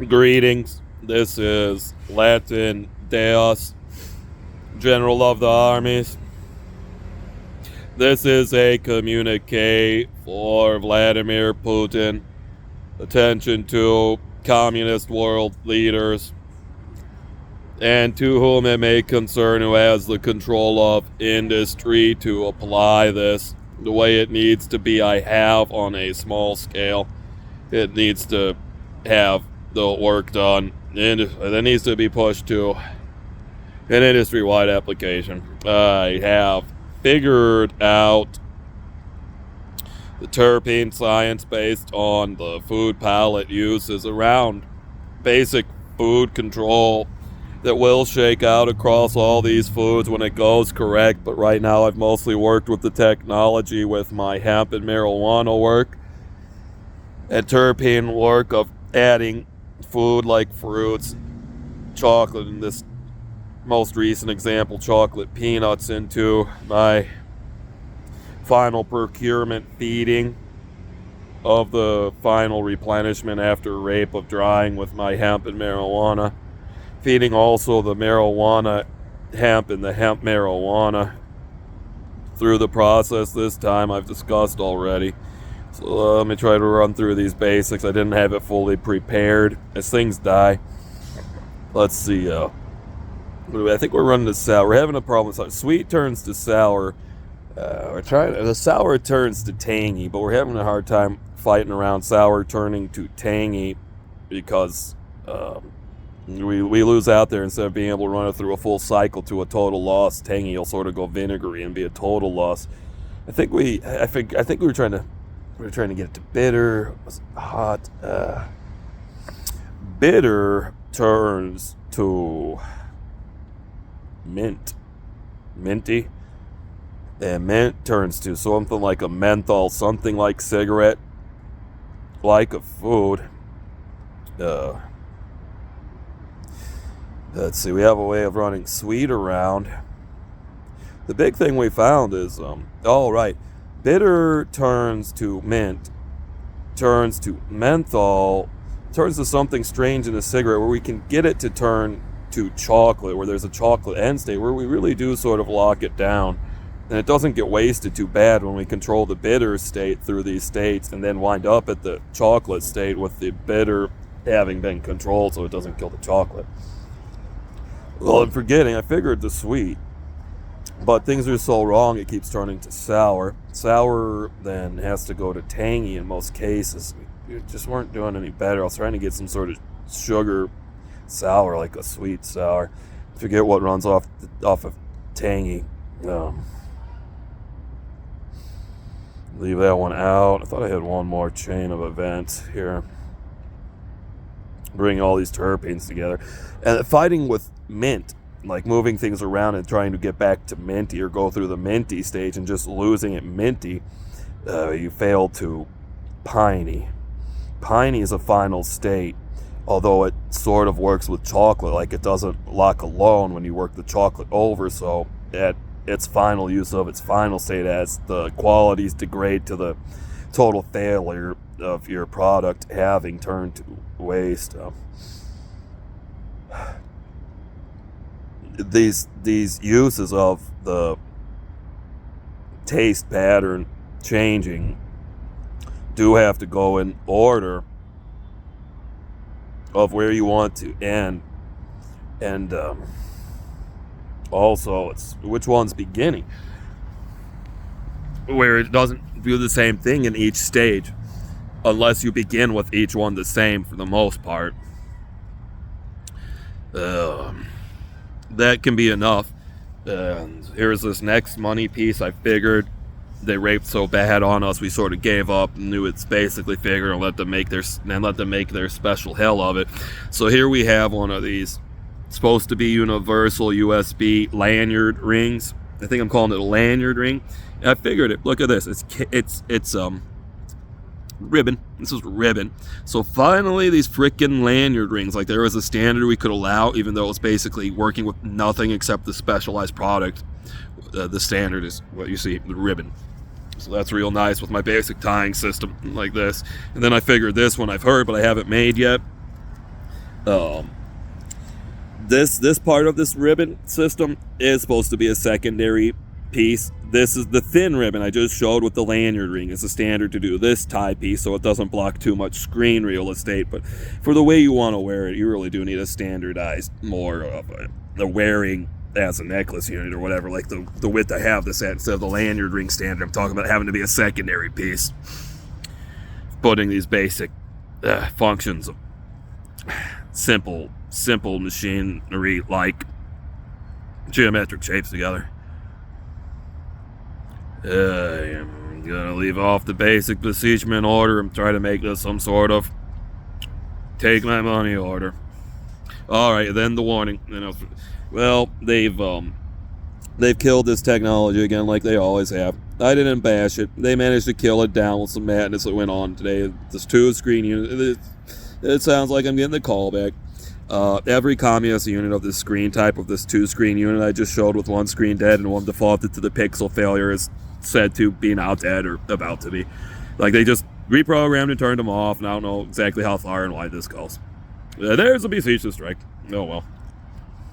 Greetings. This is Latin Deus, General of the Armies. This is a communique for Vladimir Putin. Attention to communist world leaders and to whom it may concern who has the control of industry to apply this the way it needs to be. I have on a small scale. It needs to have the work done, and that needs to be pushed to an industry-wide application. I have figured out the terpene science based on the food palette uses around basic food control that will shake out across all these foods when it goes correct. But right now I've mostly worked with the technology with my hemp and marijuana work and terpene work of adding food like fruits, chocolate, in this most recent example, chocolate peanuts, into my final procurement feeding of the final replenishment after rape of drying with my hemp and marijuana. Feeding also the marijuana hemp and the hemp marijuana through the process this time I've discussed already. So let me try to run through these basics. I didn't have it fully prepared. As things die. Let's see. I think we're running to sour. We're having a problem with sweet turns to sour. The sour turns to tangy, but we're having a hard time fighting around sour turning to tangy because we lose out there. Instead of being able to run it through a full cycle to a total loss, tangy will sort of go vinegary and be a total loss. I think we were trying to get it to bitter. Was hot. Bitter turns to minty, and mint turns to something like a menthol, something like cigarette, like a food. Let's see, we have a way of running sweet around. The big thing we found is, bitter turns to mint, turns to menthol, turns to something strange in a cigarette where we can get it to turn to chocolate, where there's a chocolate end state, where we really do sort of lock it down. And it doesn't get wasted too bad when we control the bitter state through these states and then wind up at the chocolate state with the bitter having been controlled so it doesn't kill the chocolate. Well, I'm forgetting, I figured the sweet. But things are so wrong, it keeps turning to sour. Sour then has to go to tangy in most cases. We just weren't doing any better. I was trying to get some sort of sugar sour, like a sweet sour. Forget what runs off of tangy. Leave that one out. I thought I had one more chain of events here. Bringing all these terpenes together. And fighting with mint, like moving things around and trying to get back to minty or go through the minty stage and just losing it minty, you fail to piney. Piney is a final state, although it sort of works with chocolate, like it doesn't lock alone when you work the chocolate over, so at its final use of its final state, as the qualities degrade to the total failure of your product having turned to waste. These uses of the taste pattern changing do have to go in order of where you want to end, and also it's which one's beginning, where it doesn't do the same thing in each stage unless you begin with each one the same for the most part. That can be enough. Here's this next money piece. I figured they raped so bad on us, we sort of gave up and knew it's basically figured and let them make their special hell of it. So here we have one of these supposed to be universal USB lanyard rings. I think I'm calling it a lanyard ring. And I figured it. Look at this. It's ribbon. This is ribbon. So finally, these freaking lanyard rings, like there was a standard we could allow, even though it was basically working with nothing except the specialized product. The standard is what you see, the ribbon. So that's real nice with my basic tying system like this. And then I figured this one I've heard, but I haven't made yet. Um, this part of this ribbon system is supposed to be a secondary piece. This is the thin ribbon I just showed with the lanyard ring. It's a standard to do this tie piece so it doesn't block too much screen real estate. But for the way you want to wear it, you really do need a standardized, more of the wearing as a necklace unit or whatever, like the width I have this at instead of the lanyard ring standard. I'm talking about having to be a secondary piece, putting these basic functions of simple machinery like geometric shapes together. I'm gonna leave off the basic besiegement order and try to make this some sort of take my money order. Alright, then the warning. Well, they've killed this technology again like they always have. I didn't bash it. They managed to kill it down with some madness that went on today. This 2-screen unit, it sounds like I'm getting the callback. Every communist unit of this screen type, of this 2-screen unit I just showed with one screen dead and one defaulted to the pixel failure, is said to be now dead or about to be. Like, they just reprogrammed and turned them off, and I don't know exactly how far and why this goes. There's a besieged strike. Oh well.